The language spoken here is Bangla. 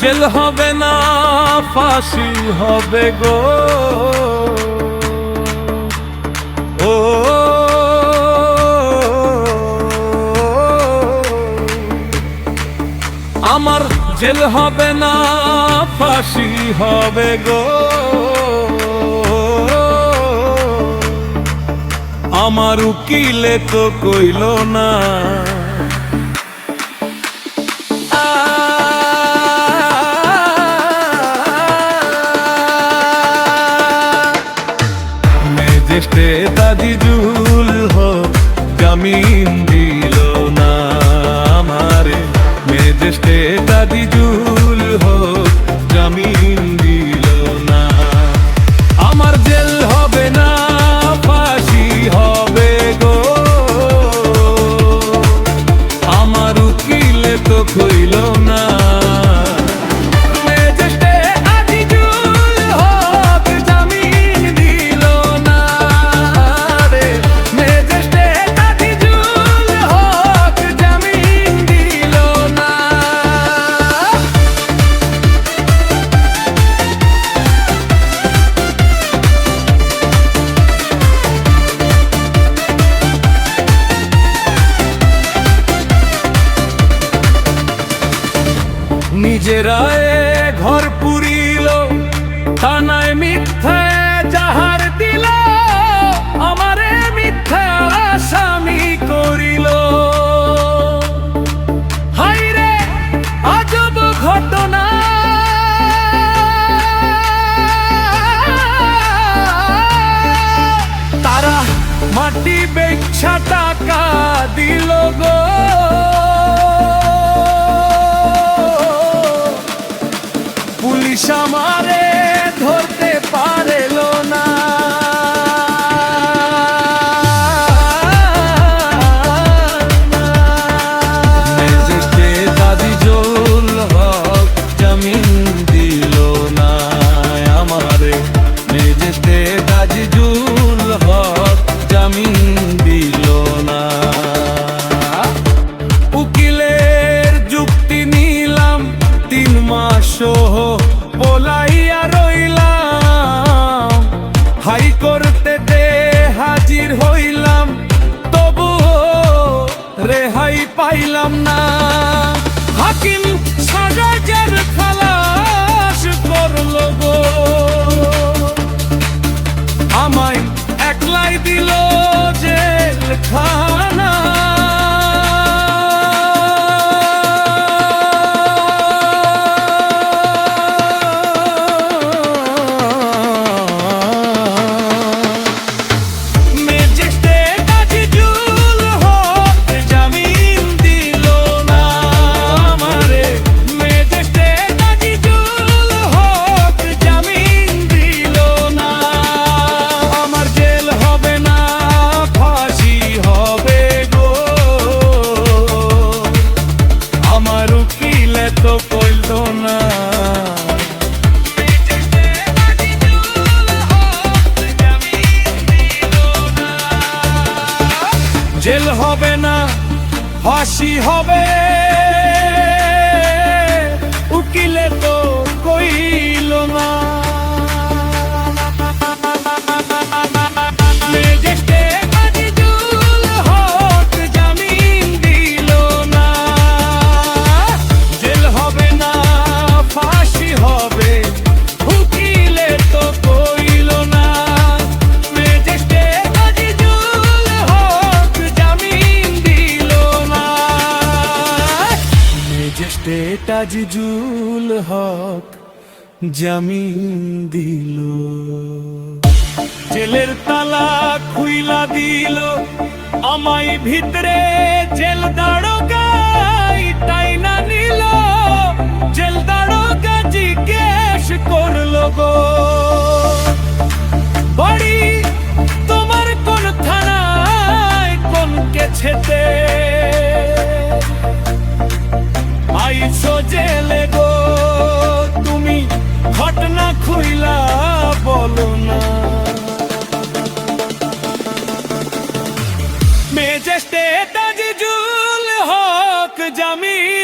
জেল হবে না ফাঁসি হবে গো। ও আমার জেল হবে না ফাঁসি হবে গো। আমার উকিলে তো কইল না মেজেস্টে তাজিজুল হক জামিন দিল না আমারে। মেজেস্টে তাজিজুল হক জামিন দিল না। আমার জেল হবে না ফাঁসি হবে গো। আমার উকিলে তো কইল না নিজেরায় ঘর পুরিল থানায় মিথ্যে জাহার দিল। আমারে মিথ্যা আসামি করিল। হাইরে আজব ঘটনা তারা মাটি বেচা টাকা দিল গো। পুলিশ আমারে ধরতে পারল না। মেজেস্টে তাজিজুল হক জামিন দিল না আমারে। মেজেস্টে তাজিজুল হক জামিন দিল না। উকিলের যুক্তি নিলাম 3 মাস বলাইয়া রইলাম। হাইকোর্টেতে হাজির হইলাম তবুও রেহাই পাইলাম না। হাকিম সাজার খালাস করল গো। আমায় একলাই দিল জেলখানা। জেল হবে না ফাঁসি হবে উকিলে তো কইল না। মেজেস্টে তাজিজুল হক জামিন দিল না। জেল হবে না ফাঁসি হবে উকিলে তো কইল না। মেজেস্টে তাজিজুল হক জামিন দিল না। মেজেস্টে তাজিজুল হক জামিন দিল। জেলের তালা খুইলা দিল আমায় ভিতরে। জেল দারোগাই তাই না নিল। জেল দারোগা জিজ্ঞেস করল গো বাড়ি তোমার কোন থানায় কোন কেছেতে। আইছো জেলে গো তুমি ঘটনা খুইলা বলো না। মেজেস্টে তাজিজুল হক জামিন